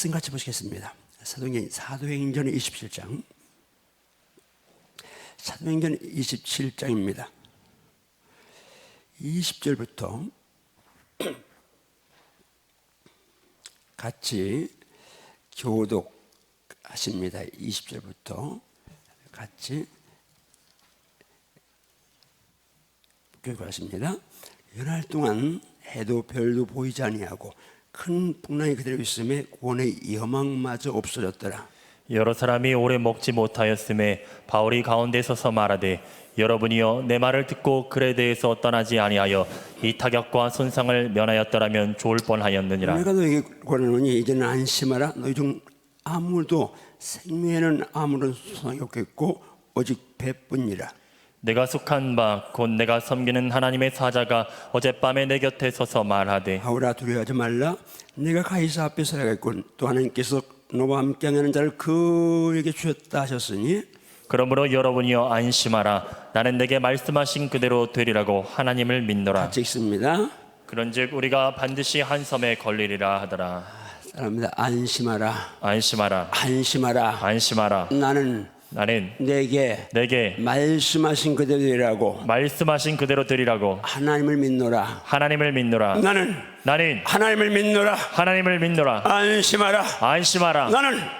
같이 보시겠습니다. 사도행전 27장. 사도행전 27장입니다. 20절부터 같이 교독하십니다. 20절부터 같이 교독하십니다. 연할 동안 해도 별도 보이지 아니하고 큰 풍랑이 그대로 있음에 구원의 여망마저 없어졌더라. 여러 사람이 오래 먹지 못하였음에 바울이 가운데 서서 말하되, 여러분이여 내 말을 듣고 그레데에서 떠나지 아니하여 이 타격과 손상을 면하였더라면 좋을 뻔하였느니라. 내가 너에게 권하노니 이제는 안심하라. 너희 중 아무도 생명에는 아무런 손상이 없겠고 오직 배뿐이라. 내가 속한 바 곧 내가 섬기는 하나님의 사자가 어젯밤에 내 곁에 서서 말하되, 바울아 두려워하지 말라. 내가 가이사 앞에 서야겠군. 또 하나님께서 너와 함께하는 자를 그에게 주셨다 하셨으니 그러므로 여러분이여 안심하라. 나는 내게 말씀하신 그대로 되리라고 하나님을 믿노라. 같이 읽습니다. 그런즉 우리가 반드시 한 섬에 걸리리라 하더라. 사람입니다. 안심하라. 안심하라. 안심하라. 안심하라. 나는 내게 말씀하신 그대로 되리라고 말씀하신 그대로 되리라고 하나님을 믿노라. 하나님을 믿노라. 나는 하나님을 믿노라. 하나님을 믿노라. 안심하라. 안심하라.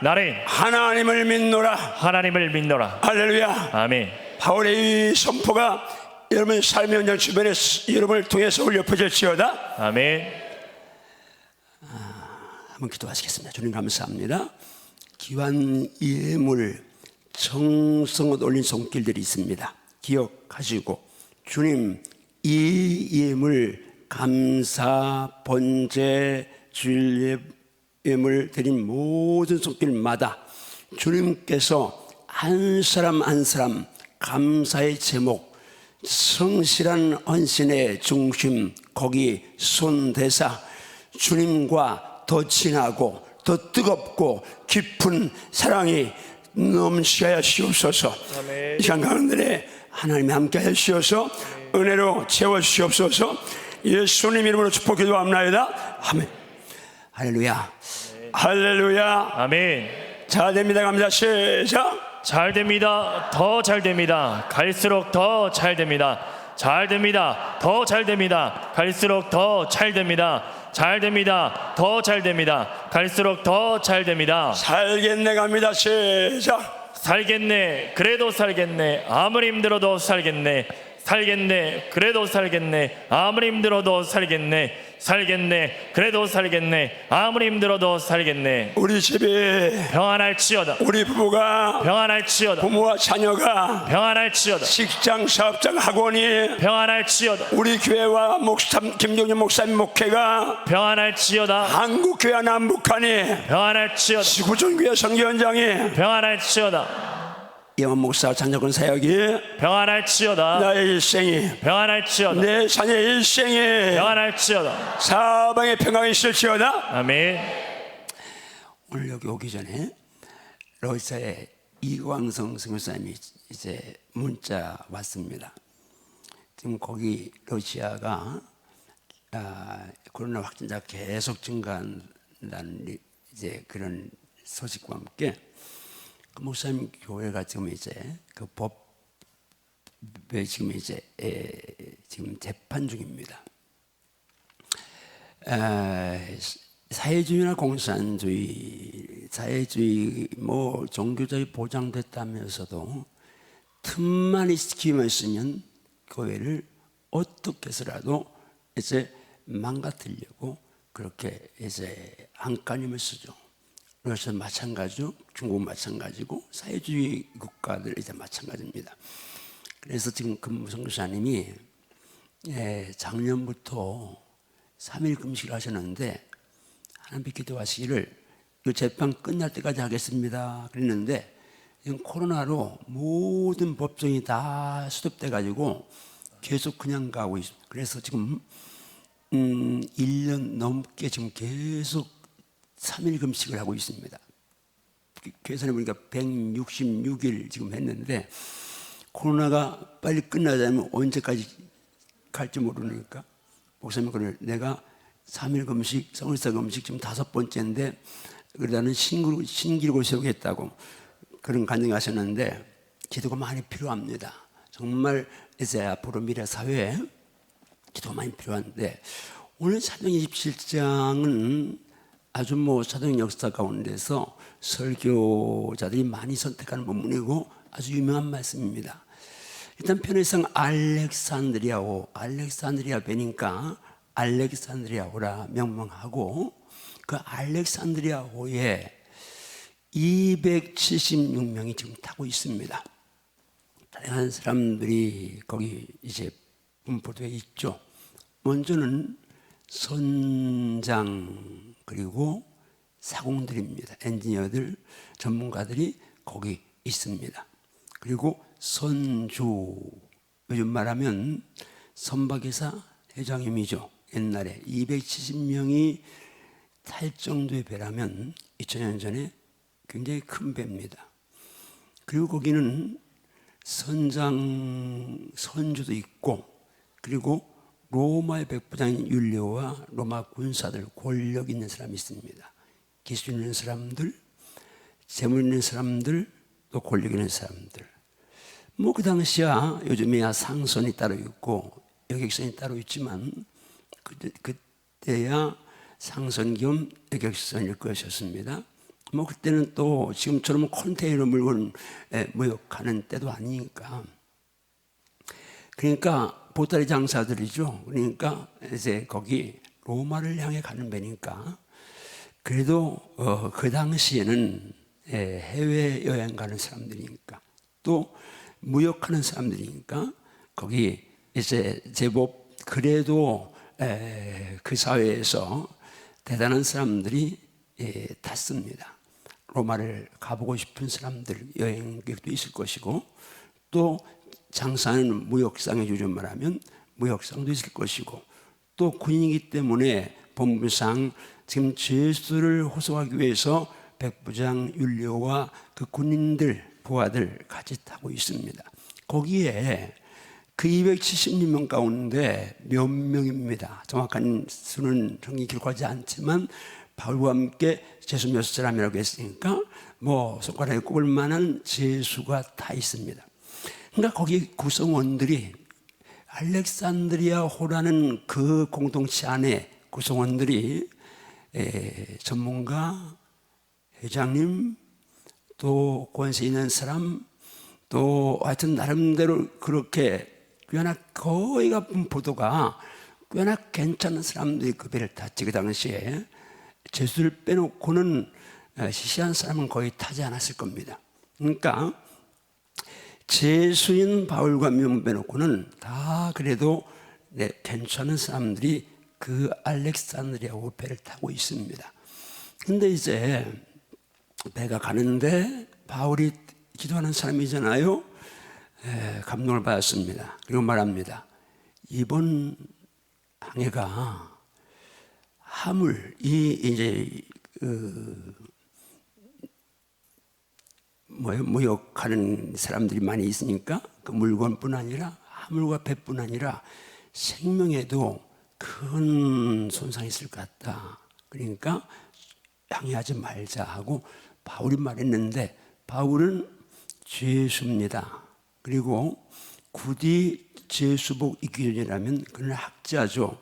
나는 하나님을 믿노라. 하나님을 믿노라. 할렐루야. 아멘. 바울의 이 선포가 여러분 삶의 현장 주변에 여러분을 통해서 울려 퍼질지어다. 아멘. 한번 기도하시겠습니다. 주님 감사합니다. 귀한 예물 정성껏 올린 손길들이 있습니다. 기억하시고 주님 이 예물 감사 번제 주일 예물 드린 모든 손길마다 주님께서 한 사람 한 사람 감사의 제목 성실한 헌신의 중심 거기 손대사 주님과 더 친하고 더 뜨겁고 깊은 사랑이 넘치게 하시옵소서. 이 시간 가운데 하나님이 함께 하시옵소서. 은혜로 채워주시옵소서. 예수님 이름으로 축복 기도합나이다. 아멘. 할렐루야. 할렐루야. 아멘. 잘 됩니다. 감사. 시작. 잘 됩니다. 더 잘 됩니다. 갈수록 더 잘 됩니다. 잘 됩니다. 더 잘 됩니다. 갈수록 더 잘 됩니다. 잘 됩니다. 더 잘 됩니다. 갈수록 더 잘 됩니다. 살겠네. 갑니다. 시작. 살겠네. 그래도 살겠네. 아무리 힘들어도 살겠네. 살겠네. 그래도 살겠네. 아무리 힘들어도 살겠네. 살겠네. 그래도 살겠네. 아무리 힘들어도 살겠네. 우리 집에 평안할지어다. 우리 부부가 평안할지어다. 부모와 자녀가 평안할지어다. 직장, 사업장, 학원이 평안할지어다. 우리 교회와 김종준 목사님 목회가 평안할지어다. 한국교회 남북한이 평안할지어다. 지구촌교회 선교 현장이 평안할지어다. 예원 목사 자녀군 사역이 평안할지어다. 나의 일생이 평안할지어다. 내 자녀의 일생이 평안할지어다. 사방에 평강이 있을지어다. 아멘. 오늘 여기 오기 전에 러시아의 이광성 선교사님이 이제 문자 왔습니다. 지금 거기 러시아가 코로나 확진자 계속 증가한다는 이제 그런 소식과 함께 그 목사님 교회가 지금 이제 그 법에 지금 이제 지금 재판 중입니다. 사회주의나 공산주의, 사회주의, 뭐 종교적이 보장됐다면서도 틈만 있으면 교회를 어떻게 해서라도 이제 망가뜨리려고 그렇게 이제 안간힘을 쓰죠. 러시아 마찬가지고 중국 마찬가지고 사회주의 국가들 이제 마찬가지입니다. 그래서 지금 그 선교사님이 작년부터 3일 금식을 하셨는데 하나님께 기도하시기를 이 재판 끝날 때까지 하겠습니다 그랬는데 지금 코로나로 모든 법정이 다 수습돼 가지고 계속 그냥 가고 있습니다. 그래서 지금 1년 넘게 지금 계속 3일 금식을 하고 있습니다. 계산해 보니까 166일 지금 했는데 코로나가 빨리 끝나자면 언제까지 갈지 모르니까 목사님 그래 내가 3일 금식, 성일사 금식 지금 5번째인데 그러다는 신기록을 세우겠다고 그런 간증하셨는데 기도가 많이 필요합니다. 정말 이제 앞으로 미래 사회에 기도가 많이 필요한데 오늘 사도행 27장은 아주 사도행 역사 가운데서 설교자들이 많이 선택하는 본문이고 아주 유명한 말씀입니다. 일단 편의상 알렉산드리아 배니까 알렉산드리아호라 명명하고 그 알렉산드리아호에 276명이 지금 타고 있습니다. 다양한 사람들이 거기 이제 분포되어 있죠. 먼저는 선장 그리고 사공들입니다. 엔지니어들, 전문가들이 거기 있습니다. 그리고 선주, 요즘 말하면 선박회사 회장님이죠. 옛날에 270명이 탈 정도의 배라면 2000년 전에 굉장히 큰 배입니다. 그리고 거기는 선주도 있고 그리고 로마의 백부장인 율리오와 로마 군사들, 권력 있는 사람이 있습니다. 기술 있는 사람들, 재물 있는 사람들, 또 권력 있는 사람들. 그 당시야 요즘에야 상선이 따로 있고 여객선이 따로 있지만 그때야 상선 겸 여객선일 것이었습니다. 그때는 또 지금처럼 컨테이너 물건 무역하는 때도 아니니까. 그러니까 보따리 장사들이죠. 그러니까 이제 거기 로마를 향해 가는 배니까 그래도 그 당시에는 해외 여행 가는 사람들이니까 또 무역하는 사람들이니까 거기 이제 제법 그래도 그 사회에서 대단한 사람들이 탔습니다. 로마를 가보고 싶은 사람들, 여행객도 있을 것이고 또 장사하는 무역상에 요즘 말하면 무역상도 있을 것이고 또 군인이기 때문에 본부상 지금 죄수를 호송하기 위해서 백부장 율리오와 그 군인들, 부하들 같이 타고 있습니다. 거기에 그 276명 가운데 몇 명입니다. 정확한 수는 정리 기록하지 않지만 바울과 함께 죄수 몇 사람이라고 했으니까 손가락에 꼽을 만한 죄수가 다 있습니다. 그러니까 거기 구성원들이 알렉산드리아호라는 그 공동체 안에 구성원들이 전문가, 회장님, 또 권세 있는 사람, 또 하여튼 나름대로 그렇게 꽤나 거의가 분포도가 꽤나 괜찮은 사람들이 그 배를 탔지. 그 당시에 죄수를 빼놓고는 시시한 사람은 거의 타지 않았을 겁니다. 그러니까 죄수인 바울과 명 빼놓고는 다 그래도 괜찮은 사람들이 그 알렉산드리아호 배를 타고 있습니다. 근데 이제 배가 가는데 바울이 기도하는 사람이잖아요. 감동을 받았습니다. 그리고 말합니다. 이번 항해가 화물이 무역하는 사람들이 많이 있으니까 그 물건뿐 아니라 화물과 배뿐 아니라 생명에도 큰 손상이 있을 것 같다. 그러니까 항해하지 말자 하고 바울이 말했는데 바울은 죄수입니다. 그리고 굳이 죄수복 입기 전이라면 그는 학자죠.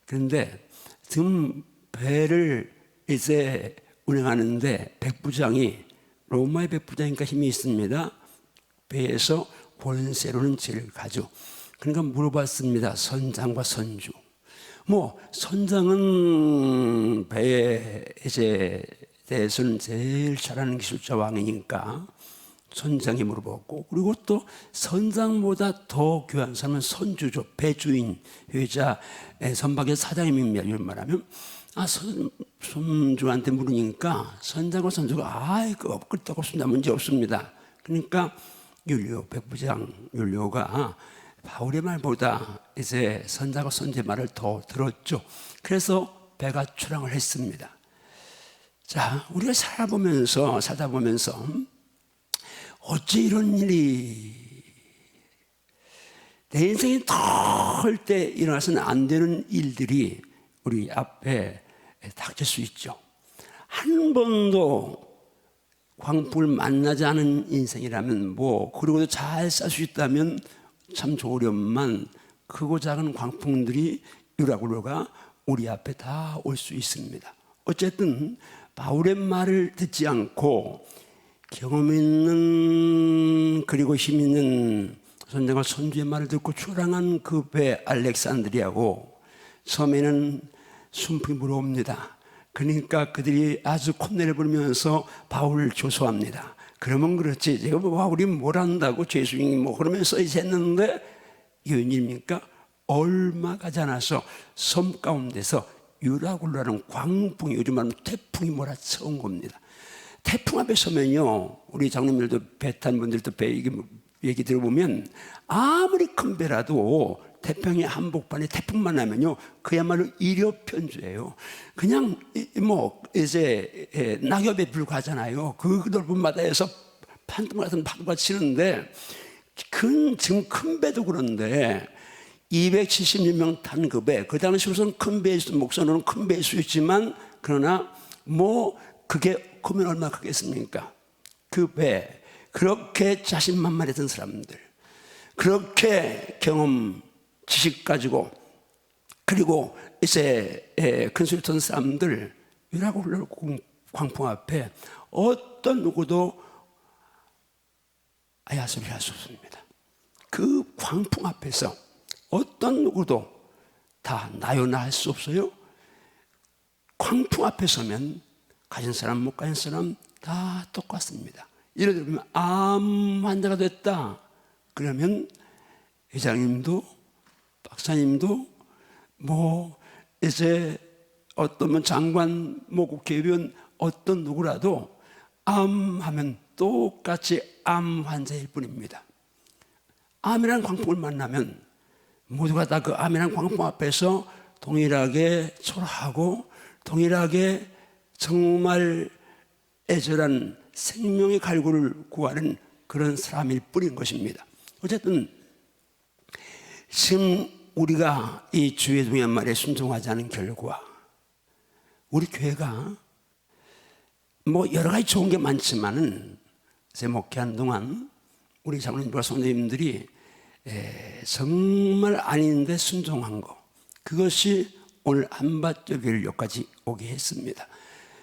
그런데 지금 배를 이제 운행하는데 백부장이 로마의 백부장이니까 힘이 있습니다. 배에서 권세로는 제일 가죠. 그러니까 물어봤습니다. 선장과 선주. 선장은 배에 이제 대해서는 제일 잘하는 기술자 왕이니까 선장이 물어봤고, 그리고 또 선장보다 더 귀한 사람은 선주죠. 배주인, 회자, 선박의 사장님입니다. 이런 말하면 선주한테 물으니까 선장과 선주가 끄떡없습니다. 문제 없습니다. 그러니까 율리오, 백부장 율리오가 바울의 말보다 이제 선장과 선주의 말을 더 들었죠. 그래서 배가 출항을 했습니다. 자, 우리가 살다 보면서 어찌 이런 일이 내 인생이 털 때 일어나서는 안 되는 일들이 우리 앞에 닥칠 수 있죠. 한 번도 광풍을 만나지 않은 인생이라면 그리고도 잘 살 수 있다면 참 좋으련만 크고 작은 광풍들이 유라굴로가 우리 앞에 다 올 수 있습니다. 어쨌든 바울의 말을 듣지 않고 경험 있는 그리고 힘 있는 선생과 선주의 말을 듣고 출항한 그 배 알렉산드리아고 처음에는 순풍이 불어옵니다. 그러니까 그들이 아주 콧노래 부르면서 바울을 조소합니다. 그러면 그렇지, 제가 바울이 뭘 한다고 죄수인이 그러면서 이제 했는데 이게 웬일입니까? 얼마 가지 않아서 섬 가운데서 유라굴라는 광풍이, 요즘 말하면 태풍이 몰아쳐온 겁니다. 태풍 앞에 서면요, 우리 장로님들도 배 탄 분들도 얘기 들어보면 아무리 큰 배라도 태평의 한복판에 태풍만 나면요, 그야말로 일요편주예요. 그냥 이제 낙엽에 불과하잖아요. 그 넓은 바다에서 판돈 같은 파도가 치는데 지금 큰 배도 그런데 276명 탄 그 배, 그 당시로서는 큰 배, 목선으로는 큰 배일 수 있지만 그러나 그게 크면 얼마나 크겠습니까? 그 배, 그렇게 자신만만했던 사람들, 그렇게 경험, 지식 가지고 그리고 이제 큰 소리 쳤던 사람들, 유라굴로 광풍 앞에 어떤 누구도 아야소리를 할 수 없습니다. 그 광풍 앞에서 어떤 누구도 다 나요나 할 수 없어요. 광풍 앞에 서면 가진 사람 못 가진 사람 다 똑같습니다. 예를 들면 암 환자가 됐다 그러면 회장님도 박사님도 이제 어떤 장관 국회의원 어떤 누구라도 암하면 똑같이 암 환자일 뿐입니다. 암이라는 광풍을 만나면 모두가 다 그 암이라는 광풍 앞에서 동일하게 초라하고 동일하게 정말 애절한 생명의 갈구를 구하는 그런 사람일 뿐인 것입니다. 어쨌든 지금 우리가 이 주의 동의 말에 순종하지 않은 결과 우리 교회가 여러 가지 좋은 게 많지만은 제 목회하는 동안 우리 장로님과 선생님들이 정말 아닌데 순종한 거, 그것이 오늘 한밭교회까지 오게 했습니다.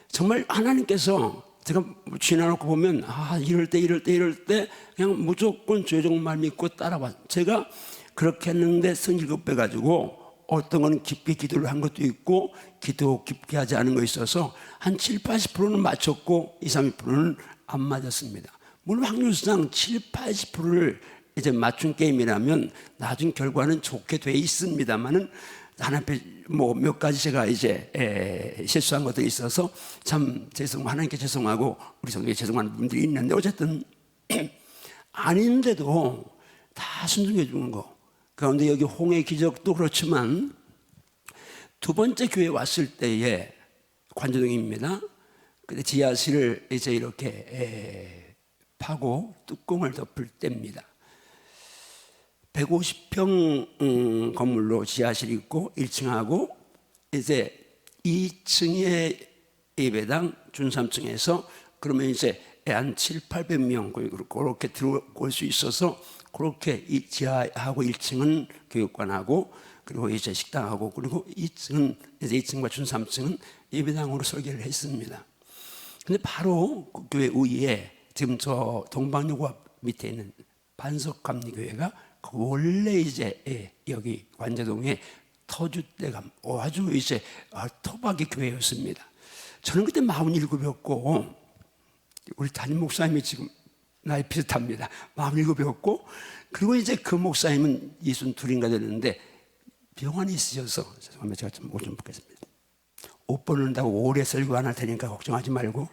정말 하나님께서 제가 지나놓고 보면 이럴 때 그냥 무조건 주의 말 믿고 따라와. 제가 그렇게 했는데 성질급 빼가지고 어떤 건 깊게 기도를 한 것도 있고 기도 깊게 하지 않은 거 있어서 한 7, 80%는 맞췄고 20, 30%는 안 맞았습니다. 물론 확률상 7, 80%를 이제 맞춘 게임이라면 나중 결과는 좋게 돼 있습니다만은 하나님께 몇 가지 제가 이제 실수한 것들이 있어서 참 하나님께 죄송하고 우리 성도에 죄송한 부분들이 있는데 어쨌든 아닌데도 다 순종해 주는 거 가운데 여기 홍해 기적도 그렇지만 두 번째 교회 왔을 때의 관제동입니다. 근데 지하실을 이제 이렇게 파고 뚜껑을 덮을 때입니다. 150평 건물로 지하실이 있고 1층하고 이제 2층의 예배당 준3층에서 그러면 이제 한 7, 800명 그렇게 들어올 수 있어서 그렇게 이 지하하고 1층은 교육관하고 그리고 이제 식당하고 그리고 2층은 이제 2층과 준3층은 예배당으로 설계를 했습니다. 근데 바로 그 교회 위에 지금 저 동방여고 밑에 있는 반석감리교회가 원래 이제 여기 관제동에 터줏대감 아주 이제 토박이 교회였습니다. 저는 그때 47이었고 우리 담임 목사님이 지금 나이 비슷합니다. 47이었고 그리고 이제 그 목사님은 62인가 됐는데 병환이 있으셔서 죄송합니다. 제가 좀 옷 좀 벗겠습니다. 옷 벗는다고 오래 설교 안 할 테니까 걱정하지 말고.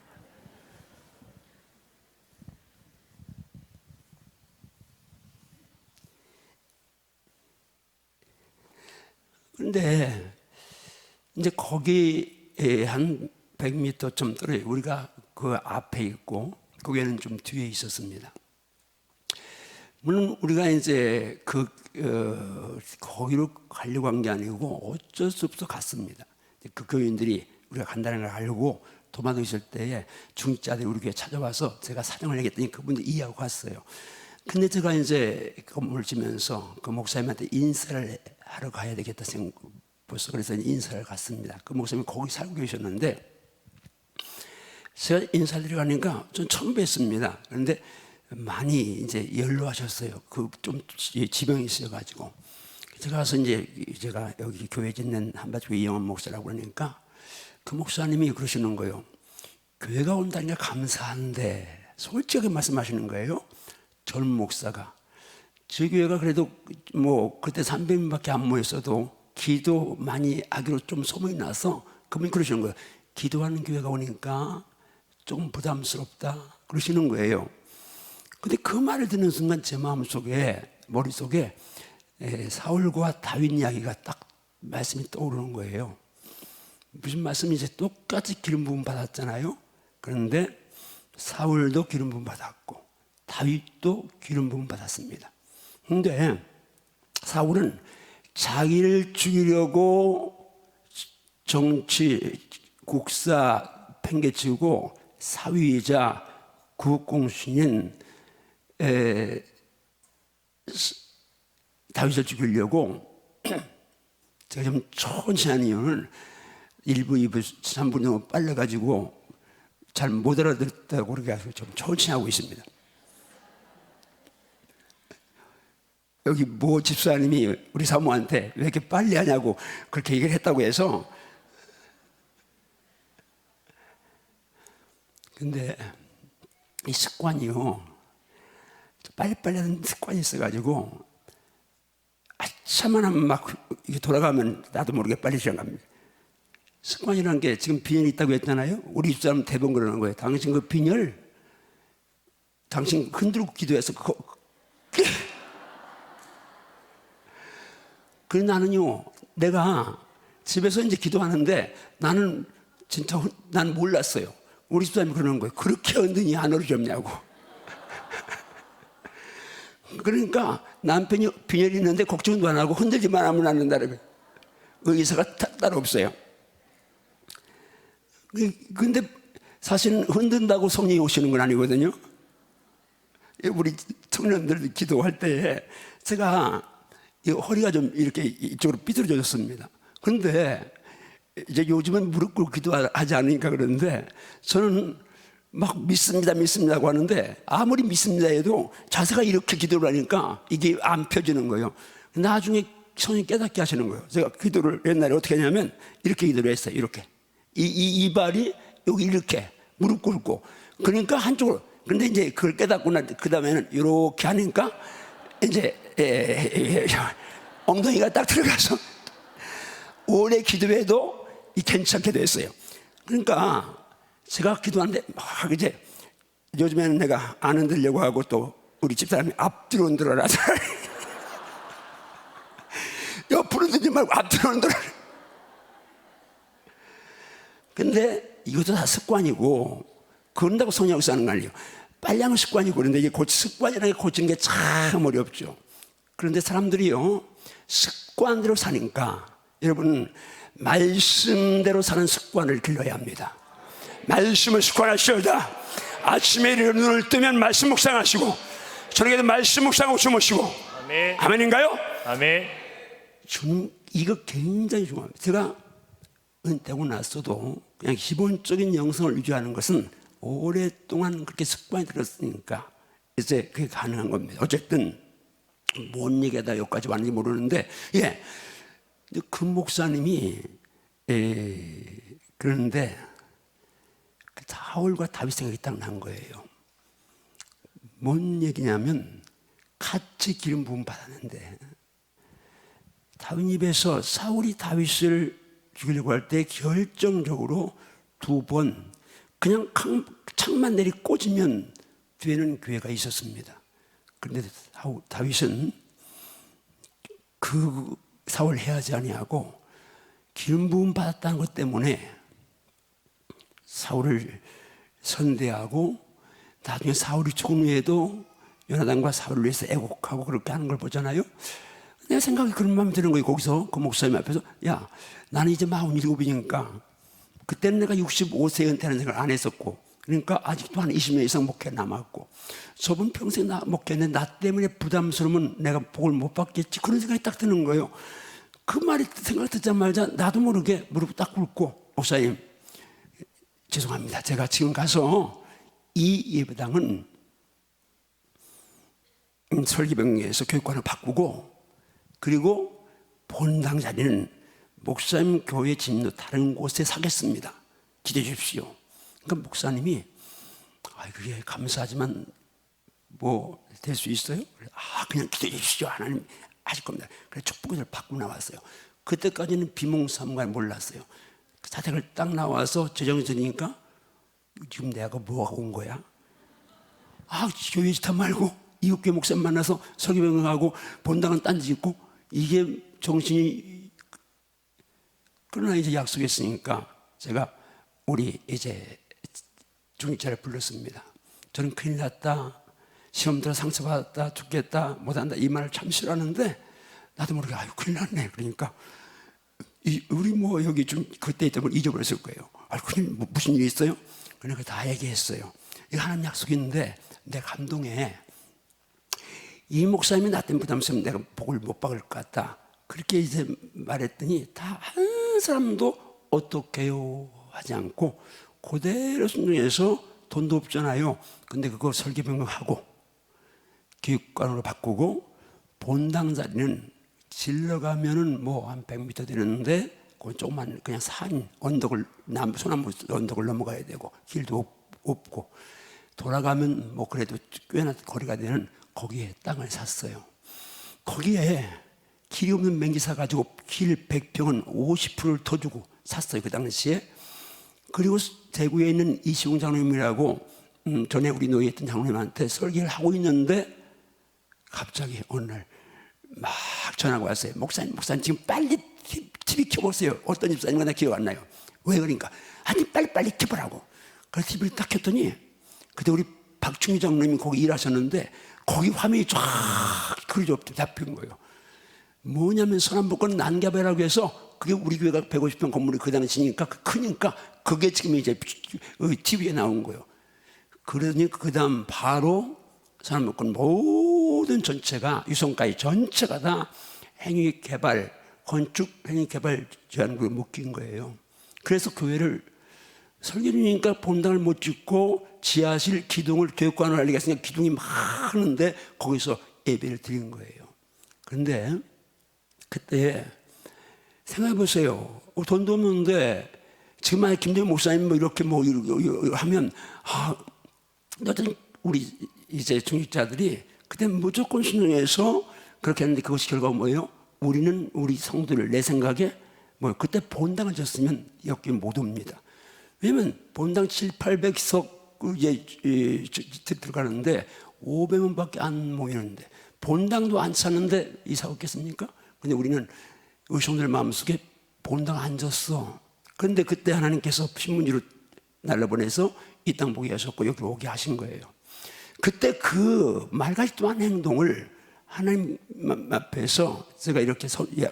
그런데 이제 거기에 한 100m 좀 떨어져 우리가 그 앞에 있고 거기는 좀 뒤에 있었습니다. 물론 우리가 이제 거기로 가려고 한 게 아니고 어쩔 수 없어 갔습니다. 그 교인들이 우리가 간다는 걸 알고 도마도 있을 때에 중직자들이 우리 교회 찾아와서 제가 사정을 얘기했더니 그분들 이해하고 갔어요. 근데 제가 이제 건물을 지면서 그 목사님한테 인사를 하러 가야 되겠다 생각, 벌써 그래서 인사를 갔습니다. 그 목사님이 거기 살고 계셨는데 제가 인사를 드리러 가니까 전 처음 뵀습니다. 그런데 많이 이제 연로하셨어요. 그 좀 지병이 있어가지고 제가 가서 이제 제가 여기 교회 짓는 한밭교회 이영원 목사라고 그러니까 그 목사님이 그러시는 거예요. 교회가 온다니까 감사한데 솔직하게 말씀하시는 거예요. 젊은 목사가 저희 교회가 그래도 뭐 그때 300명밖에 안 모였어도 기도 많이 하기로 좀 소문이 나서 그분이 그러시는 거예요. 기도하는 교회가 오니까 조금 부담스럽다 그러시는 거예요. 근데 그 말을 듣는 순간 제 마음속에 머릿속에 사울과 다윗 이야기가 딱 말씀이 떠오르는 거예요. 무슨 말씀이지? 똑같이 기름 부음 받았잖아요. 그런데 사울도 기름 부음 받았고 다윗도 기름 부음 받았습니다. 그런데 사울은 자기를 죽이려고 정치 국사 팽개치고 사위이자 국공신인 다윗을 죽이려고 제가 좀 천천히 하는 이유는 1부, 2부, 3부 너무 빨라가지고 잘 못 알아듣다고 그렇게 해서 좀 천천히 하고 있습니다. 여기 모 집사님이 우리 사모한테 왜 이렇게 빨리 하냐고 그렇게 얘기를 했다고 해서 근데 이 습관이요 빨리빨리 하는 습관이 있어가지고 아차만 하면 막 이게 돌아가면 나도 모르게 빨리 지나갑니다. 습관이라는 게 지금 빈혈이 있다고 했잖아요. 우리 집사람 대부분 그러는 거예요. 당신 그 빈혈 당신 흔들고 기도해서 그래 나는요 내가 집에서 이제 기도하는데 나는 진짜 난 몰랐어요. 우리 집사람이 그러는 거예요. 그렇게 흔드니 안 어려졌냐고. 그러니까 남편이 빈혈이 있는데 걱정도 안 하고 흔들기만 하면 낫는다는 의사가 따로 없어요. 근데 사실은 흔든다고 성령이 오시는 건 아니거든요. 우리 청년들 기도할 때 제가 허리가 좀 이렇게 이쪽으로 삐뚤어졌습니다. 그런데 이제 요즘은 무릎 꿇고 기도하지 않으니까 그러는데 저는 막 믿습니다고 하는데 아무리 믿습니다 해도 자세가 이렇게 기도를 하니까 이게 안 펴지는 거예요. 나중에 성령이 깨닫게 하시는 거예요. 제가 기도를 옛날에 어떻게 하냐면 이렇게 기도를 했어요. 이렇게 이 발이 여기 이렇게 무릎 꿇고 그러니까 한쪽으로 근데 이제 그걸 깨닫고 그 다음에는 이렇게 하니까 이제 엉덩이가 딱 들어가서 오래 기도해도 괜찮게 됐어요. 그러니까 제가 기도하는데 막 이제 요즘에는 내가 안 흔들려고 하고 또 우리 집사람이 앞뒤로 흔들어라. 옆으로 흔들지 말고 앞뒤로 흔들어라. 근데 이것도 다 습관이고 그런다고 성령을 쓰는 거 아니에요. 빨리 하는 습관이고 그런데 이게 습관이라는 게 고치는 게 참 어렵죠. 그런데 사람들이요 습관대로 사니까 여러분 말씀대로 사는 습관을 길러야 합니다. 말씀을 습관하셔야 아침에 일어나 눈을 뜨면 말씀 묵상하시고 저녁에도 말씀 묵상하고 주무시고 아멘. 아멘인가요? 아멘. 저는 이거 굉장히 중요합니다. 제가 은퇴하고 났어도 그냥 기본적인 영성을 유지하는 것은 오랫동안 그렇게 습관이 들었으니까 이제 그게 가능한 겁니다. 어쨌든 뭔 얘기하다 여기까지 왔는지 모르는데 그 목사님이 그러는데 사울과 다윗 생각이 딱 난 거예요. 뭔 얘기냐면 같이 기름 부음 받았는데 다윗 입에서 사울이 다윗을 죽이려고 할 때 결정적으로 2번 그냥 창만 내리 꽂으면 되는 기회가 있었습니다. 그런데 다윗은 그 사울 해하지 아니하고 기름 부음 받았다는 것 때문에 사울을 선대하고 나중에 사울이 죽은 후에도 요나단과 사울을 위해서 애곡하고 그렇게 하는 걸 보잖아요. 내 생각이 그런 마음이 드는 거예요. 거기서 그 목사님 앞에서 야 나는 이제 47이니까 그때는 내가 65세 은퇴하는 생각을 안 했었고, 그러니까 아직도 한 20년 이상 목회 남았고, 저분 평생 목회했는데 나 때문에 부담스러우면 내가 복을 못 받겠지, 그런 생각이 딱 드는 거예요. 그 말이 생각 듣자마자 나도 모르게 무릎 딱 꿇고, 목사님 죄송합니다, 제가 지금 가서 이 예배당은 설계병에서 교육관을 바꾸고, 그리고 본당 자리는 목사님 교회 진로 다른 곳에 사겠습니다, 기대해 주십시오. 그러니까 목사님이 그게 감사하지만 뭐 될 수 있어요? 그냥 기대해 주십시오, 하나님 하실 겁니다. 그래서 축복을 받고 나왔어요. 그때까지는 비몽사몽간 몰랐어요. 사택을 딱 나와서 재정전이니까 지금 내가 뭐 하고 온 거야? 교회 짓다 말고 이웃교회 목사님 만나서 설교병하고 본당은 딴지 있고, 이게 정신이. 그러나 이제 약속했으니까 제가 우리 이제 중직자를 불렀습니다. 저는 큰일 났다, 시험 들어 상처받았다, 죽겠다, 못한다, 이 말을 참 싫어하는데 나도 모르게 큰일 났네. 그러니까 우리 뭐 여기 좀 그때 있던 걸 잊어버렸을 거예요. 큰일, 무슨 일이 있어요? 그러니까 다 얘기했어요. 이거 하나님 약속인데 내 감동에 이 목사님이 나 때문에 부담스러우면 내가 복을 못 받을 것 같다, 그렇게 이제 말했더니 다 한 사람도 어떡해요 하지 않고 그대로 순종해서, 돈도 없잖아요. 근데 그거 설계병하고 교육관으로 바꾸고, 본당 자리는 질러가면은 뭐 한 100m 되는데 그건 조그만 그냥 산 언덕을, 소나무 언덕을 넘어가야 되고 길도 없고, 돌아가면 뭐 그래도 꽤나 거리가 되는 거기에 땅을 샀어요. 거기에 길이 없는 맹기 사가지고 길 100평은 50%를 더 주고 샀어요, 그 당시에. 그리고 대구에 있는 이시웅 장로님이라고 전에 우리 노예에 있던 장로님한테 설계를 하고 있는데 갑자기 어느 날 막 전화가 왔어요. 목사님 지금 빨리 TV 켜보세요. 어떤 집사님과 나 기억 안 나요. 왜 그러니까? 빨리 켜보라고. 그래서 TV를 딱 켰더니 그때 우리 박충희 장로님이 거기 일하셨는데 거기 화면이 쫙 그려져 잡힌 거예요. 뭐냐면 서남북권 난갑이라고 해서, 그게 우리 교회가 150평 건물이 그 당시니까 크니까 그게 지금 이제 TV에 나온 거예요. 그러니 그 다음 바로 서남북권 모든 전체가, 유성가의 전체가 다 행위개발, 건축 행위개발 제한구에 묶인 거예요. 그래서 교회를 설계주니까 본당을 못 짓고 지하실 기둥을 교육관으로 알리겠으니까 기둥이 막 하는데 거기서 예배를 드린 거예요. 그런데 그때 생각해 보세요. 돈도 없는데 지금 만약 김대현 목사님 뭐 이렇게 뭐 하면 우리 이제 중직자들이 그때 무조건 순종해서 그렇게 했는데, 그것이 결과가 뭐예요? 우리는 우리 성도를, 내 생각에 그때 본당을 졌으면 여기 못 옵니다. 왜냐면 본당 700~800석 이제 들어가는데 500명밖에 안 모이는데, 본당도 안 차는데 이사 오겠습니까? 근데 우리는 의성들 마음속에 본당 안 졌어. 그런데 그때 하나님께서 신문지로 날라보내서 이 땅 보게 하셨고 여기 오게 하신 거예요. 그때 그 말같지도 않은 행동을 하나님 앞에서 제가 이렇게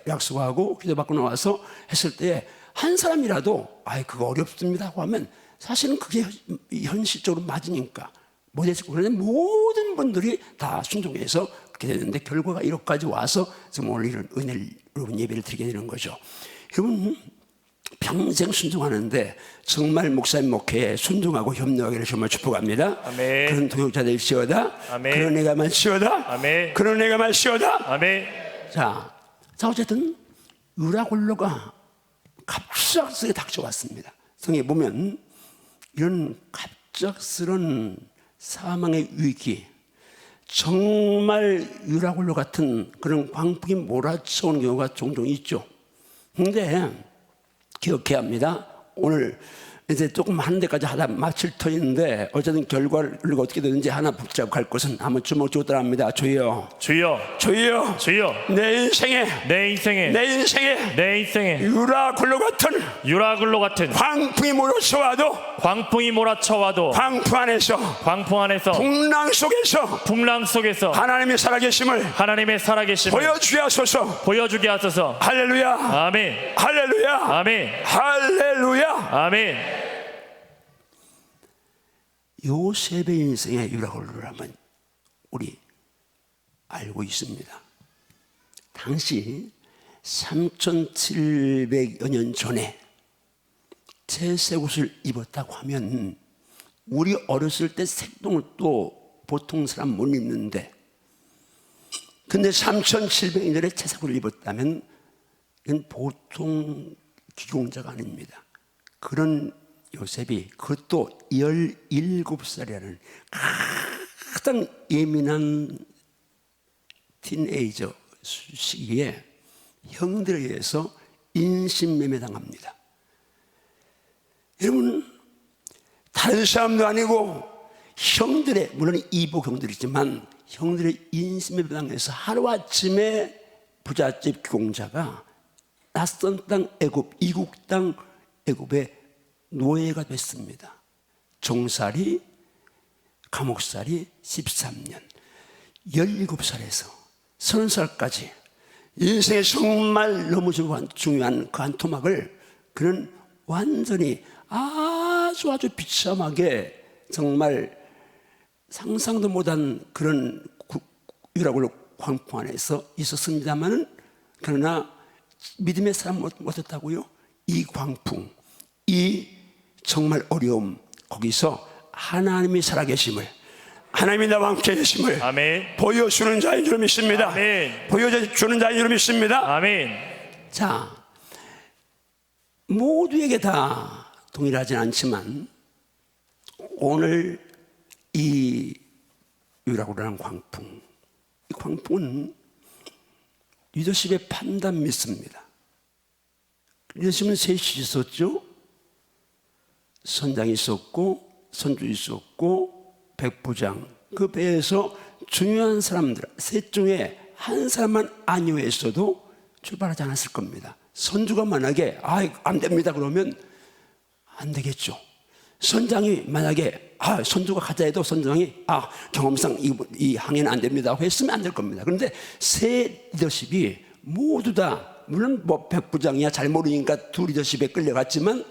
약속하고 기도받고 나와서 했을 때 한 사람이라도 그거 어렵습니다 하고 하면 사실은 그게 현실적으로 맞으니까 못했을 거예요. 그런데 모든 분들이 다 순종해서 그렇게 되는데, 결과가 이렇게까지 와서 지금 오늘 이런 은혜로운 예배를 드리게 되는 거죠. 여러분, 평생 순종하는데 정말 목사님 목회에 순종하고 협력하기를 정말 축복합니다. 아멘. 그런 동역자 되시오다. 아멘. 그런 애가 많시오다. 아멘. 그런 애가 많시오다. 아멘. 자 어쨌든 유라굴로가 갑작스레 닥쳐왔습니다. 성에 보면 이런 갑작스런 사망의 위기, 정말 유라굴로 같은 그런 광풍이 몰아쳐오는 경우가 종종 있죠. 그런데 기억해야 합니다. 오늘 이제 조금 하는 데까지 하다 마칠 터인데 어쨌든 결과를 어떻게 되는지 하나 붙잡고 갈 것은 한번 주먹 쥐고 따라합니다. 주여, 주여, 주여, 주여, 내 인생에 내 인생에 유라굴로 같은 유라굴로 같은 광풍이 몰아쳐와도 광풍 안에서 풍랑 속에서 하나님의 살아계심을 보여주게 하소서. 할렐루야, 아멘, 할렐루야, 아멘, 할렐루야. 아멘. 요셉의 인생의 유라굴로라면 우리 알고 있습니다. 당시 3700여 년 전에 채색 옷을 입었다고 하면 우리 어렸을 때 색동을 또 보통 사람 못 입는데, 근데 3700년 전에 채색 옷을 입었다면 이건 보통 기공자가 아닙니다. 그런 요셉이, 그것도 17살이라는 가장 예민한 티네이저 시기에 형들에 의해서 인신매매당합니다. 여러분, 다른 사람도 아니고 형들의, 물론 이복 형들이지만 형들의 인신매매당해서 하루아침에 부잣집 기공자가 낯선 땅 애굽, 이국 땅 애굽의 노예가 됐습니다. 종살이, 감옥살이 13년, 17살에서 30살까지 인생의 정말 너무 중요한 그 한 토막을 그는 완전히 아주 비참하게, 정말 상상도 못한 그런 유라굴로 광풍 안에서 있었습니다마는, 그러나 믿음의 사람 못했다고요? 이 광풍, 이 정말 어려움, 거기서 하나님이 살아계심을, 하나님이 나와 함께 계심을 아멘. 보여주는 자인 줄 믿습니다. 아멘. 보여주는 자인 줄 믿습니다. 아멘. 자, 모두에게 다 동일하진 않지만 오늘 이 유라굴로라는 광풍, 이 광풍은 리더십의 판단 믿습니다. 리더십은 셋이 있었죠. 선장이 있었고, 선주 있었고, 백부장. 그 배에서 중요한 사람들 셋 중에 한 사람만 아니었어도 출발하지 않았을 겁니다. 선주가 만약에 안 됩니다 그러면 안 되겠죠. 선장이 만약에 선주가 가자 해도 선장이 경험상 이 항해는 안 됩니다 했으면 안 될 겁니다. 그런데 세 리더십이 모두 다, 물론 뭐 백부장이야 잘 모르니까 두 리더십에 끌려갔지만,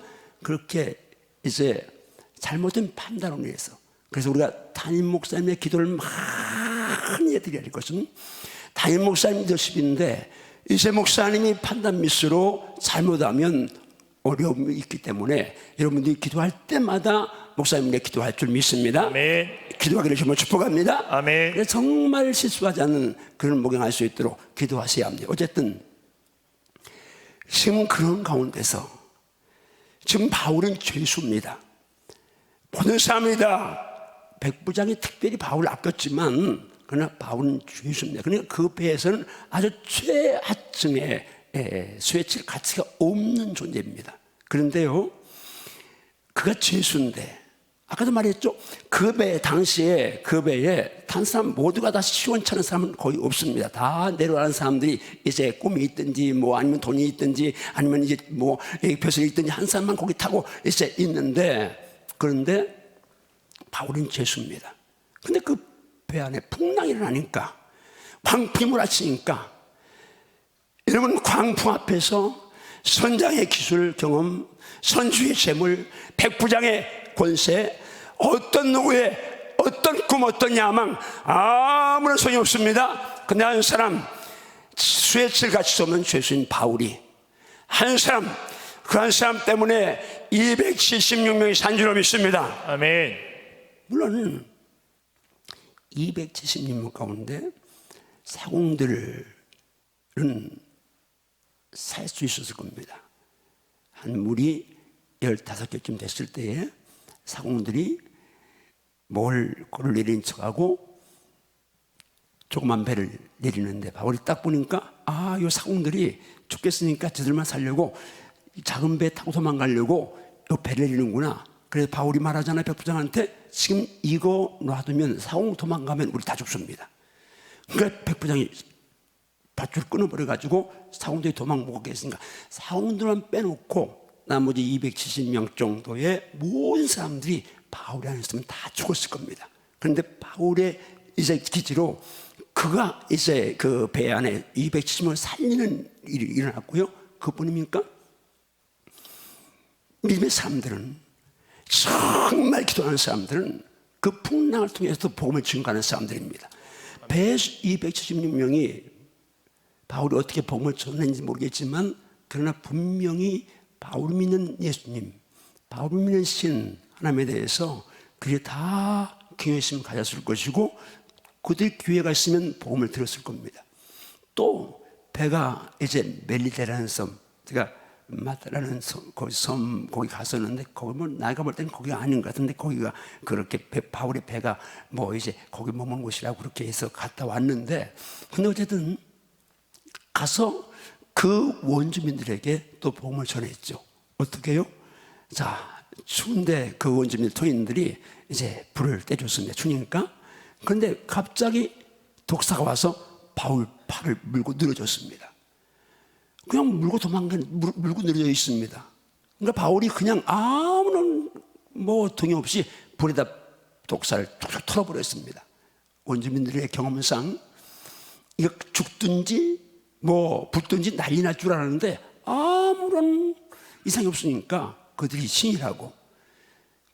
그렇게 이제 잘못된 판단으로 인해서, 그래서 우리가 담임 목사님의 기도를 많이 해드려야 할 것은, 담임 목사님 리더십인데 이세 목사님이 판단 미스로 잘못하면 어려움이 있기 때문에 여러분들이 기도할 때마다 목사님께 기도할 줄 믿습니다. 아멘. 기도하기를 정말 축복합니다. 아멘. 그래서 정말 실수하지 않는 그런 목양할 수 있도록 기도하셔야 합니다. 어쨌든 지금 그런 가운데서 지금 바울은 죄수입니다. 모든 사람이다. 백부장이 특별히 바울을 아꼈지만 그러나 바울은 죄수입니다. 그러니까 그 배에서는 아주 최하층의 스웨칠 가치가 없는 존재입니다. 그런데요, 그가 죄수인데, 아까도 말했죠. 그 배, 당시에 그 배에 탄 사람 모두가 다 시원찮은 사람은 거의 없습니다. 다 내려가는 사람들이 이제 꿈이 있든지 뭐 아니면 돈이 있든지 아니면 이제 뭐 벼슬이 있든지 한 사람만 거기 타고 이제 있는데, 그런데 바울은 죄수입니다. 근데 그 배 안에 풍랑이 일어나니까, 광풍이 몰아치니까, 여러분, 광풍 앞에서 선장의 기술 경험, 선주의 재물, 백부장의 권세, 어떤 누구의 어떤 꿈, 어떤 야망, 아무런 소용이 없습니다. 근데 한 사람, 스웨칠 가치 없는 죄수인 바울이, 한 사람, 그 한 사람 때문에 276명이 산 줄로 믿습니다. 아멘. 물론 276명 가운데 사공들은 살 수 있었을 겁니다. 한 물이 15개쯤 됐을 때에 사공들이 골을 내린 척하고 조그만 배를 내리는데, 바울이 딱 보니까 이 사공들이 죽겠으니까 저들만 살려고 작은 배 타고 도망가려고 요 배를 내리는구나. 그래서 바울이 말하잖아요. 백부장한테 지금 이거 놔두면 사공 도망가면 우리 다 죽습니다. 그러니까 백부장이 밧줄 끊어버려가지고 사공들이 도망 못 가겠으니까 사공들만 빼놓고 나머지 270명 정도의 모든 사람들이 바울이 안에 있으면 다 죽었을 겁니다. 그런데 바울의 이제 기지로 그가 이제 그 배 안에 270명을 살리는 일이 일어났고요. 그뿐입니까? 믿음의 사람들은, 정말 기도하는 사람들은 그 풍랑을 통해서 복음을 증거하는 사람들입니다. 배 276명이 바울이 어떻게 복음을 전했는지 모르겠지만, 그러나 분명히 바울이 믿는 예수님, 바울이 믿는 신 하나님에 대해서 그들이 다 경외심을 가졌을 것이고, 그들 기회가 있으면 복음을 들었을 겁니다. 또 배가 이제 멜리데라는 섬, 제가 마타라는 섬 거기 갔었는데, 거기 뭐 나가 볼 때는 거기가 아닌 것 같은데, 거기가 그렇게 바울의 배가 뭐 이제 거기 머문 곳이라고 그렇게 해서 갔다 왔는데, 근데 어쨌든 가서 그 원주민들에게 또 복음을 전했죠. 어떻게 해요? 자, 추운데 그 원주민 토인들이 이제 불을 떼줬습니다. 추우니까. 그런데 갑자기 독사가 와서 바울 팔을 물고 늘어졌습니다. 그냥 물고 물고 늘어져 있습니다. 그러니까 바울이 그냥 아무런 뭐 동의 없이 불에다 독사를 툭툭 털어버렸습니다. 원주민들의 경험상 이거 죽든지 뭐 붙든지 난리 날 줄 알았는데 아무런 이상이 없으니까 그들이 신이라고.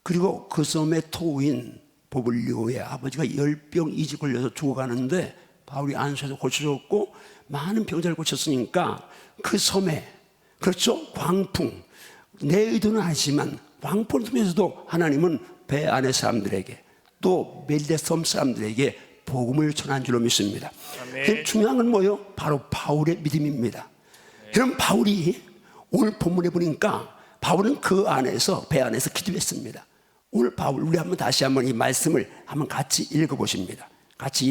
그리고 그 섬의 토우인 보블리오의 아버지가 열병 이지 걸려서 죽어가는데 바울이 안수해서 고쳐줬고, 많은 병자를 고쳤으니까 그 섬에, 그렇죠, 광풍, 내 의도는 아니지만 광풍을 통해서도 하나님은 배 안의 사람들에게 또 멜리데 섬 사람들에게 복음을 전한 줄로 믿습니다. 중요한 건 뭐예요? 바로 바울의 믿음입니다. 그럼 바울이 오늘 본문에 보니까 바울은 그 안에서, 배 안에서 기도했습니다. 오늘 바울, 우리 한번 다시 한번 이 말씀을 한번 같이 읽어보십니다. 같이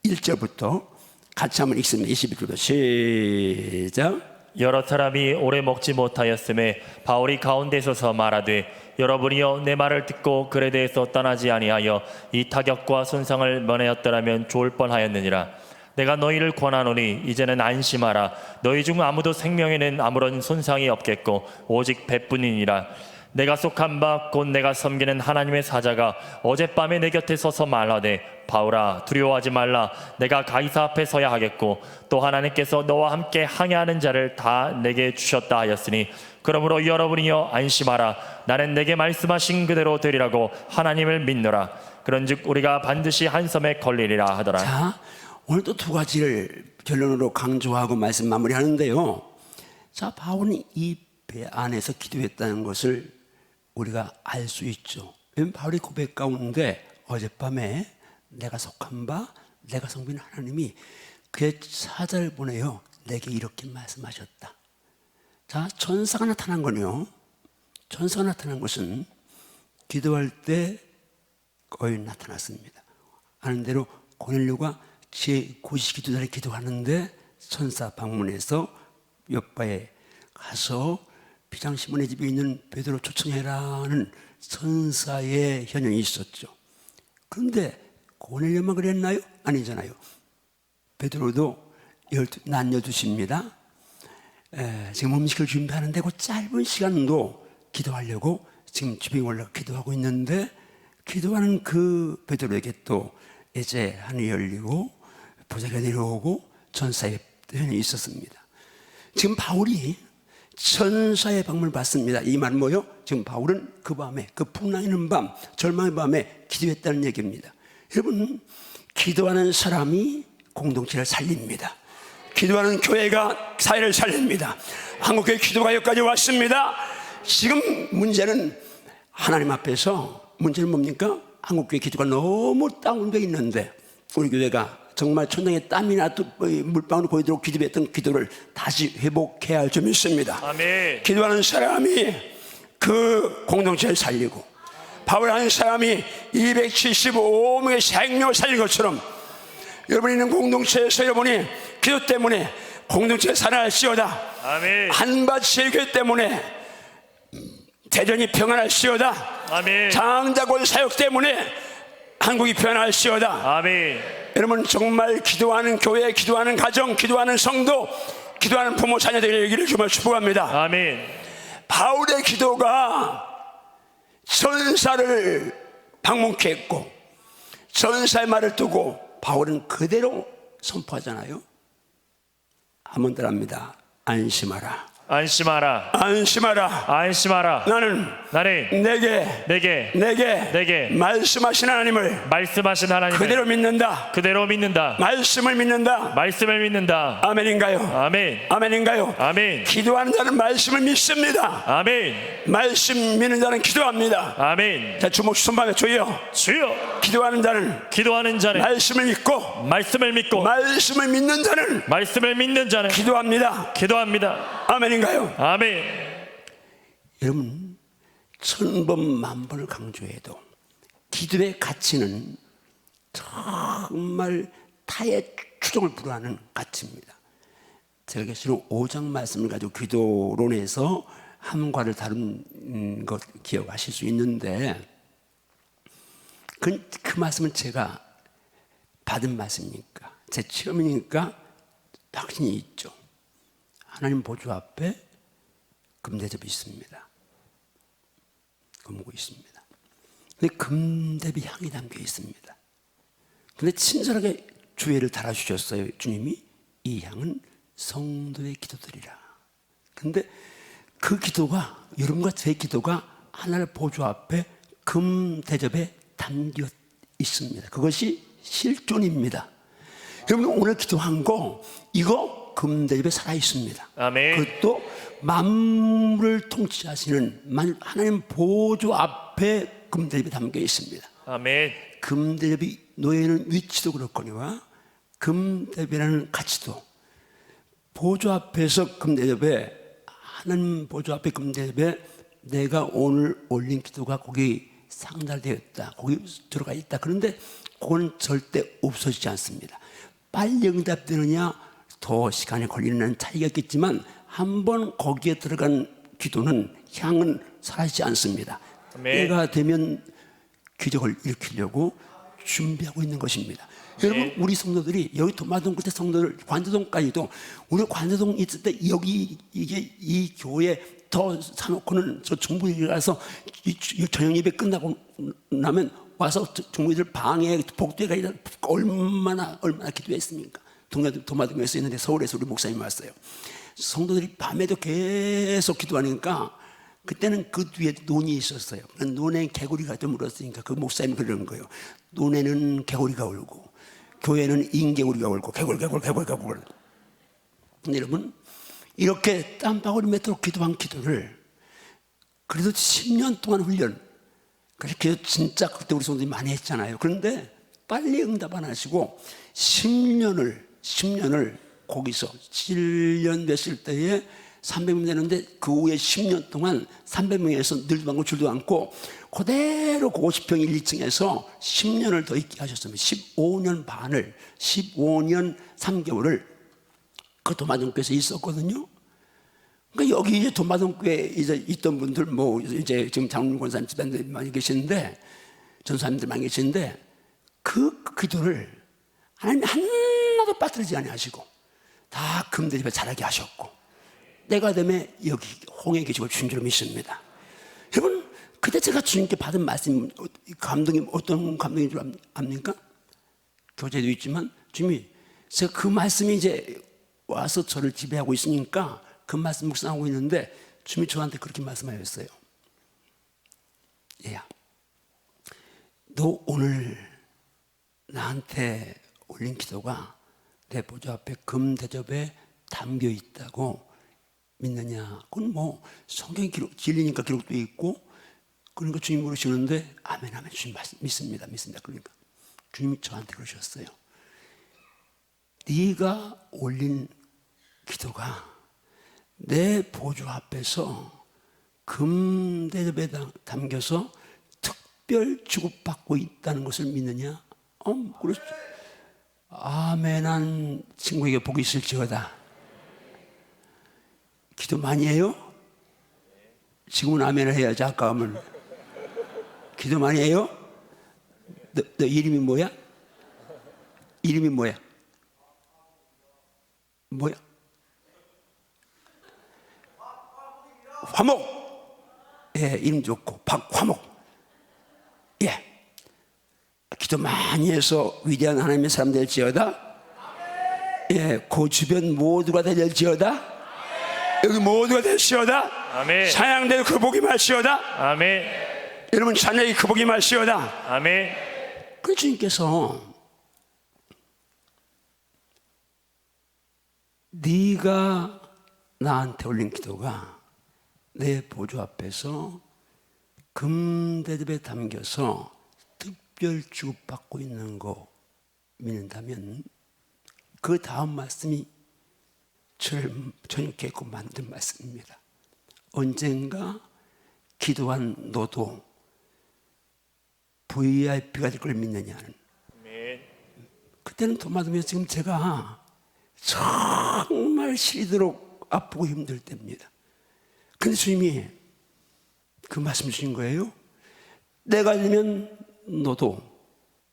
21절부터 같이 한번 읽습니다. 21절부터 시작. 여러 사람이 오래 먹지 못하였음에 바울이 가운데 서서 말하되, 여러분이여 내 말을 듣고 글에 대해서 떠나지 아니하여 이 타격과 손상을 면하였더라면 좋을 뻔하였느니라. 내가 너희를 권하노니 이제는 안심하라. 너희 중 아무도 생명에는 아무런 손상이 없겠고 오직 배뿐이니라. 내가 속한 바 곧 내가 섬기는 하나님의 사자가 어젯밤에 내 곁에 서서 말하되, 바울아 두려워하지 말라. 내가 가이사 앞에 서야 하겠고 또 하나님께서 너와 함께 항해하는 자를 다 내게 주셨다 하였으니, 그러므로 여러분이여 안심하라. 나는 내게 말씀하신 그대로 되리라고 하나님을 믿노라. 그런즉 우리가 반드시 한 섬에 걸리리라 하더라. 자, 오늘 또 두 가지를 결론으로 강조하고 말씀 마무리하는데요. 자, 바울은 이 배 안에서 기도했다는 것을 우리가 알 수 있죠. 왜냐하면 바울의 고백 가운데 어젯밤에 내가 속한 바, 내가 섬기는 하나님이 그의 사자를 보내요. 내게 이렇게 말씀하셨다. 자, 천사가 나타난 거요. 천사가 나타난 것은 기도할 때 거의 나타났습니다. 아는 대로 고넬료가 제9시 기도자를 기도하는데 천사 방문해서 요바에 가서 비장시몬의 집에 있는 베드로 초청해라는 천사의 현현이 있었죠. 그런데 고넬료만 그랬나요? 아니잖아요. 베드로도 낮 12시입니다. 지금 음식을 준비하는데 그 짧은 시간도 기도하려고 지금 집에 올라가 기도하고 있는데, 기도하는 그 베드로에게 또 이제 하늘이 열리고 보좌가 내려오고 천사의 현현이 있었습니다. 지금 바울이 천사의 방문을 받습니다. 이 말은 뭐요? 지금 바울은 그 밤에, 그 풍랑 있는 밤, 절망의 밤에 기도했다는 얘기입니다. 여러분, 기도하는 사람이 공동체를 살립니다. 기도하는 교회가 사회를 살립니다. 한국교회 기도가 여기까지 왔습니다. 지금 문제는 하나님 앞에서, 문제는 뭡니까? 한국교회 기도가 너무 다운되어 있는데, 우리 교회가 정말 천장에 땀이 나도 물방울 보이도록 기도했던 기도를 다시 회복해야 할 점이 있습니다. 아멘. 기도하는 사람이 그 공동체를 살리고, 바울 한 사람이 275명의 생명을 살린 것처럼 여러분이 있는 공동체에서 여러분이 기도 때문에 공동체가 살아날지어다. 아멘. 한밭의 교회 때문에 대전이 평안할시어다. 아멘. 장자골 사역 때문에 한국이 평안할시어다. 아멘. 여러분 정말 기도하는 교회, 기도하는 가정, 기도하는 성도, 기도하는 부모 자녀들에게 이기를 정말 축복합니다. 아멘. 바울의 기도가 전사를 방문케 했고 전사의 말을 두고 바울은 그대로 선포하잖아요. 한 번 더 합니다. 안심하라. 안심하라. 안심하라. 안심하라. 나는 내게 말씀하신 하나님을 말씀하신 하나님을 그대로 믿는다. 그대로 믿는다. 말씀을 믿는다. 말씀을 믿는다. 아멘인가요? 아멘. 아멘인가요? 아멘. 기도하는 자는 말씀을 믿습니다. 아멘. 말씀 믿는 자는 기도합니다. 아멘. 자, 주목 손봐요. 주여. 주여. 기도하는 자는 말씀을 믿고 말씀을 믿는 자는 기도합니다. 아멘인가요? 아멘. 여러분, 천번 만번을 강조해도 기도의 가치는 정말 타의 추종을 불허하는 가치입니다. 제가 계시록 5장 말씀을 가지고 기도론에서 함과를 다룬 것 기억하실 수 있는데 그 말씀은 제가 받은 말씀이니까 제 체험이니까 확신이 있죠. 하나님 보좌 앞에 금대접이 있습니다. 금고 있습니다. 근데 금대비 향이 담겨 있습니다. 근데 친절하게 주의를 달아주셨어요. 주님이 이 향은 성도의 기도들이라. 근데 그 기도가 여러분과 제 기도가 하나님 보좌 앞에 금대접에 담겨 있습니다. 그것이 실존입니다. 여러분 오늘 기도한 거 이거 금대접에 살아 있습니다. 아멘. 그것도 만물을 통치하시는 하나님 보좌 앞에 금대접이 담겨 있습니다. 아멘. 금대접이 놓여있는 위치도 그렇거니와 금대접이라는 가치도 보좌 앞에서 금대접에 하나님 보좌 앞에 금대접에 내가 오늘 올린 기도가 거기 상달되었다. 거기 들어가 있다. 그런데 그건 절대 없어지지 않습니다. 빨리 응답되느냐 더 시간이 걸리는 차이가 있겠지만 한번 거기에 들어간 기도는 향은 사라지지 않습니다. 때가 되면 기적을 일으키려고 준비하고 있는 것입니다. 여러분 우리 성도들이 여기 도마동 끝에 성도들 관제동까지도 우리 관제동 있을 때 여기 이게 이 교회 더 사놓고는 저 중부에 가서 저녁 예배 끝나고 나면 와서 중부들 방에 복도에 가 얼마나 기도했습니까? 도마동에서 있는데 서울에서 우리 목사님 왔어요. 성도들이 밤에도 계속 기도하니까 그때는 그 뒤에 논이 있었어요. 논에 개구리가 좀 울었으니까 그 목사님이 그러는 거예요. 논에는 개구리가 울고 교회는 인개구리가 울고 개굴. 근데 여러분 이렇게 땀방울이 맺도록 기도한 기도를 그래도 10년 동안 훈련 그렇게 진짜 그때 우리 성도들이 많이 했잖아요. 그런데 빨리 응답 안 하시고 10년을 거기서 7년 됐을 때에 300명 되는데 그 후에 10년 동안 300명에서 늘도 않고 줄도 않고 그대로 그 50평 1, 2층에서 10년을 더 있게 하셨습니다. 15년 3개월을 그 도마동교에서 있었거든요. 그러니까 여기 이제 도마동교에 이제 있던 분들 뭐 이제 지금 장로님 권사님 집안들 많이 계시는데 전사님들 많이 계시는데 그 기도를 하나님 하나도 빠뜨리지 아니하시고 다 금대접에 자라게 하셨고 때가 되면 여기 홍해 계시고 주님처럼 믿습니다. 여러분 그때 제가 주님께 받은 말씀 감동이 어떤 감동인 줄 압니까? 교제도 있지만 주님이 제가 그 말씀이 이제 와서 저를 지배하고 있으니까 그 말씀 묵상하고 있는데 주님이 저한테 그렇게 말씀하셨어요. 얘야 너 오늘 나한테 올린 기도가 내 보좌 앞에 금대접에 담겨 있다고 믿느냐? 그건 뭐 성경 기록 진리니까 기록도 있고 그러니까 주님 물으시는데 아멘 주님 믿습니다. 그러니까 주님이 저한테 그러셨어요. 네가 올린 기도가 내 보좌 앞에서 금대접에 담겨서 특별 주급받고 있다는 것을 믿느냐? 그렇죠. 아멘한 친구에게 복이 있을지어다. 기도 많이 해요? 지금은 아멘을 해야지. 아까 하면 기도 많이 해요? 너 이름이 뭐야? 이름이 뭐야? 뭐야? 화목. 예, 이름 좋고 박화목. 예, 기도 많이 해서 위대한 하나님의 사람 될지어다. 예, 그 주변 모두가 다 될지어다. 여기 모두가 될지어다. 아멘. 사양대도 그 복이 말시어다. 아멘. 여러분 자녀에게 그 복이 말시어다. 아멘. 그 주님께서 네가 나한테 올린 기도가 내 보좌 앞에서 금대접에 담겨서 특별 주급받고 있는 거 믿는다면 그 다음 말씀이 저는 깨고 만든 말씀입니다. 언젠가 기도한 너도 VIP가 될 걸 믿느냐는. 아멘. 그때는 도마뱀에서 지금 제가 정말 시리도록 아프고 힘들 때입니다. 근데 주님이 그 말씀 주신 거예요. 내가 되면 너도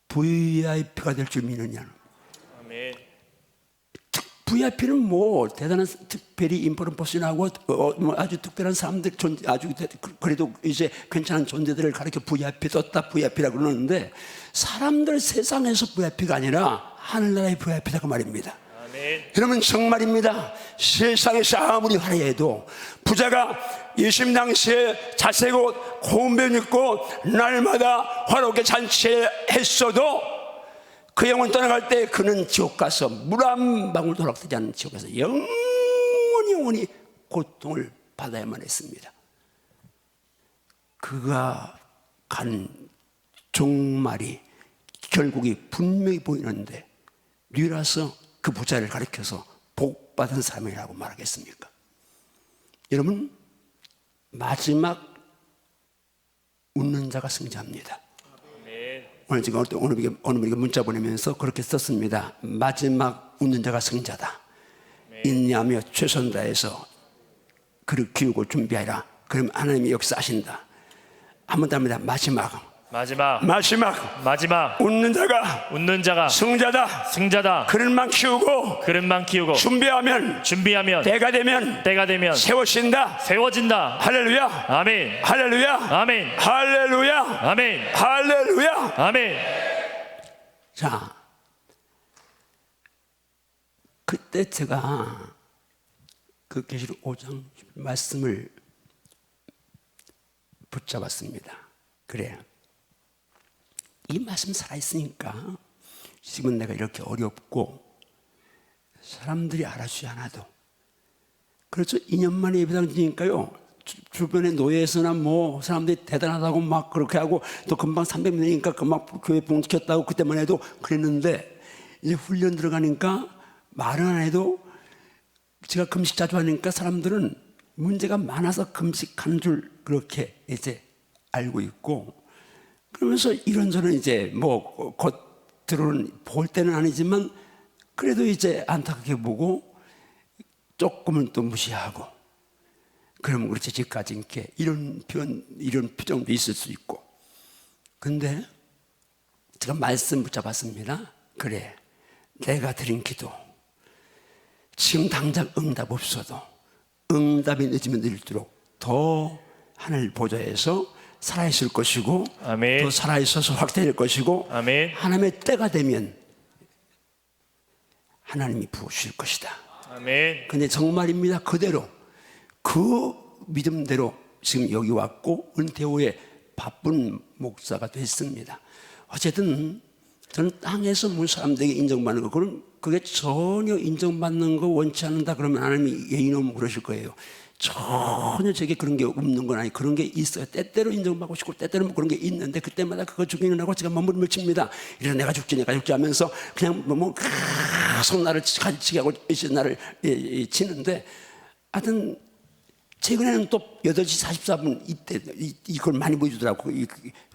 VIP가 될 줄 믿느냐는. 아멘. VIP는 뭐 대단한 특별히 인포런 퍼슨하고 뭐 아주 특별한 사람들 아주 그래도 이제 괜찮은 존재들을 가리켜 VIP 떴다 VIP라고 그러는데 사람들 세상에서 VIP가 아니라 하늘나라의 VIP다 그 말입니다. 아멘. 여러분 정말입니다. 세상에서 아무리 화려해도 부자가 예수님 당시에 자세고 고운 변 입고 날마다 화롭게 잔치했어도 그 영혼 떠나갈 때 그는 지옥 가서 물 한 방울 도락되지 않는 지옥에서 영원히 고통을 받아야만 했습니다. 그가 간 종말이 결국이 분명히 보이는데 누라서 그 부자를 가리켜서 복받은 사람이라고 말하겠습니까? 여러분 마지막 웃는 자가 승자입니다. 오늘 지금 어느 분에게 문자 보내면서 그렇게 썼습니다. 마지막 웃는 자가 승자다. 인내하며 최선 다해서 그를 키우고 준비하라. 그럼 하나님이 역사하신다. 한번 더 합니다. 마지막 웃는 자가 승자다. 그릇만 키우고 준비하면 때가 되면 세워진다. 할렐루야. 아멘. 할렐루야. 아멘. 할렐루야. 아멘. 할렐루야. 아멘. 자, 그때 제가 그 계시록 5장 말씀을 붙잡았습니다. 그래, 이 말씀 살아있으니까 지금은 내가 이렇게 어렵고 사람들이 알아주지 않아도, 그렇죠, 2년 만에 예배당 지니까요 주변에 노예에서나 뭐 사람들이 대단하다고 막 그렇게 하고 또 금방 300명이니까 금방 교회 봉지켰다고 그때만 해도 그랬는데 이제 훈련 들어가니까 말은 안 해도 제가 금식 자주 하니까 사람들은 문제가 많아서 금식하는 줄 그렇게 이제 알고 있고, 그러면서 이런저런 이제 뭐 겉으로는 볼 때는 아니지만 그래도 이제 안타깝게 보고 조금은 또 무시하고, 그러면 그렇지 집까지 이렇게 이런 표정도 있을 수 있고. 근데 제가 말씀 붙잡았습니다. 그래, 내가 드린 기도 지금 당장 응답 없어도 응답이 늦으면 늦을수록 더 하늘 보좌에서 살아있을 것이고, 아멘. 더 살아있어서 확대될 것이고, 아멘. 하나님의 때가 되면 하나님이 부어주실 것이다. 아멘. 근데 정말입니다. 그대로 그 믿음대로 지금 여기 왔고 은퇴 후에 바쁜 목사가 됐습니다. 어쨌든 저는 땅에서 물 사람들에게 인정받는 거, 그게 전혀 인정받는 거 원치 않는다 그러면 하나님이 예의놈 그러실 거예요. 전혀 제게 그런 게 없는 건 아니, 그런 게 있어요. 때때로 인정받고 싶고 때때로 그런 게 있는데 그때마다 그거 죽이는 하고 제가 몸부림을 칩니다. 이래서 내가 죽지 하면서 그냥 계속 나를 가지치게 하고 이제 나를 치는데, 하여튼 최근에는 또 8시 44분 이때 이걸 많이 보여주더라고.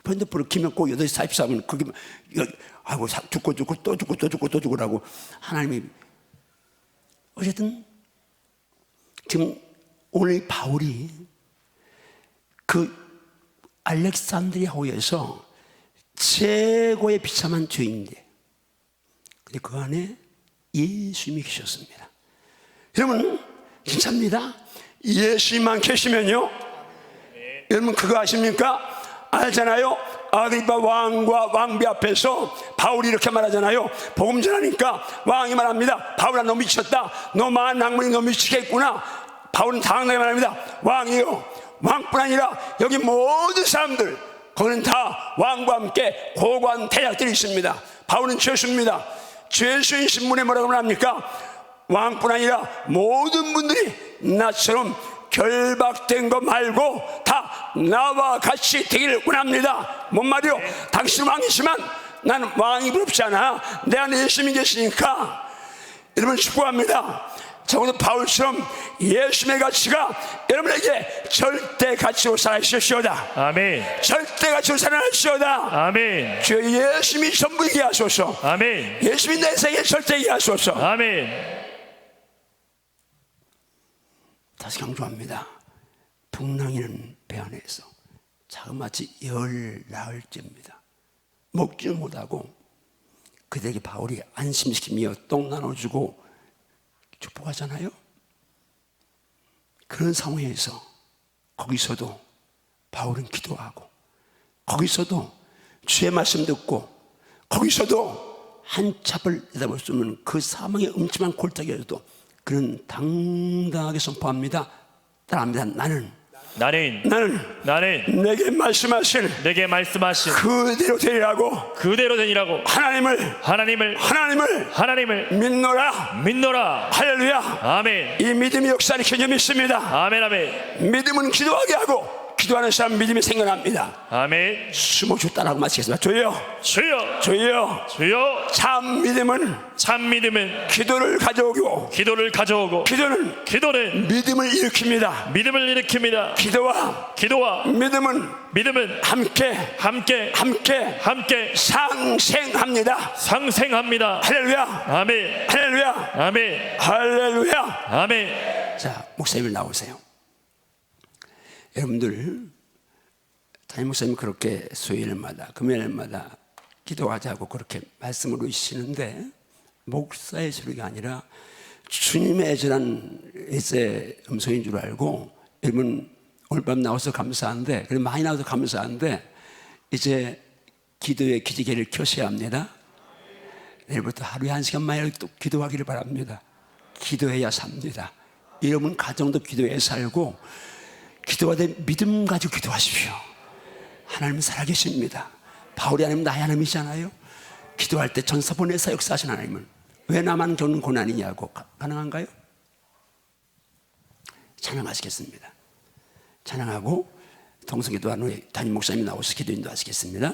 핸드폰을 키면 꼭 8시 44분 그게 아이고 죽고 또 죽고라고. 하나님이 어쨌든 지금 오늘 바울이 그 알렉산드리아호에서 최고의 비참한 죄인인데, 근데 그 안에 예수님이 계셨습니다. 여러분, 진짜입니다. 예수님만 계시면요, 여러분 그거 아십니까? 알잖아요. 아그리파 왕과 왕비 앞에서 바울이 이렇게 말하잖아요. 복음 전하니까 왕이 말합니다. 바울아, 너 미쳤다. 너 망한 학문이 너 미치겠구나. 바울은 당당하게 말합니다. 왕이요, 왕뿐 아니라 여기 모든 사람들, 거기는 다 왕과 함께 고관 대작들이 있습니다. 바울은 죄수입니다. 죄수인 신분에 뭐라고 말합니까? 왕뿐 아니라 모든 분들이 나처럼 결박된 거 말고 다 나와 같이 되기를 원합니다. 뭔 말이요? 당신은 왕이지만 나는 왕이 부럽지 않아. 내 안에 예수님이 계시니까. 여러분 축복합니다. 적어도 바울처럼 예수님의 가치가 여러분에게 절대 가치로 살아있으시오다. 아멘. 절대 가치로 살아있으시오다. 아멘. 주 예수님이 전부이게 하소서. 아멘. 예수님이 내 생에 절대이게 하소서. 아멘. 다시 강조합니다. 풍랑이는 배 안에서 자그마치 열 나흘째입니다. 먹지를 못하고 그들에게 바울이 안심시키며 똥 나눠주고 축복하잖아요. 그런 상황에서 거기서도 바울은 기도하고, 거기서도 주의 말씀 듣고, 거기서도 한참을 내다볼 수 없는 그 사망의 음침한 골짜기에서도 그는 당당하게 선포합니다. 따라합니다. 나는 내게 말씀하신 그대로 되리라고 하나님을 믿노라. 할렐루야. 아멘. 이 믿음이 역사일으켜 믿습니다. 아멘. 믿음은 기도하게 하고, 기도하는 사람 믿음이 생겨납니다. 아멘. 25초 따라하고 마치겠습니다. 주여. 참 믿음은 기도를 가져오고, 기도는 믿음을 일으킵니다. 기도와 믿음은 함께 상생합니다. 할렐루야. 아멘. 자, 목사님 나오세요. 여러분들, 담임 목사님 그렇게 수요일마다 금요일마다 기도하자고 그렇게 말씀을 주시는데, 목사의 소리가 아니라 주님의 애절한 음성인 줄 알고, 여러분 오늘 밤 나와서 감사한데, 그래 많이 나와서 감사한데, 이제 기도의 기지개를 켜셔야 합니다. 내일부터 하루에 1시간만이라도 또 기도하기를 바랍니다. 기도해야 삽니다. 여러분 가정도 기도해 살고, 기도가 된 믿음 가지고 기도하십시오. 하나님은 살아계십니다. 바울이 하나님 나의 하나님이잖아요. 기도할 때 전사 보내사 역사하신 하나님은 왜 나만 겪는 고난이냐고. 가능한가요? 찬양하시겠습니다. 찬양하고 동성기도한 후에 담임 목사님이 나오셔서 기도 인도하시겠습니다.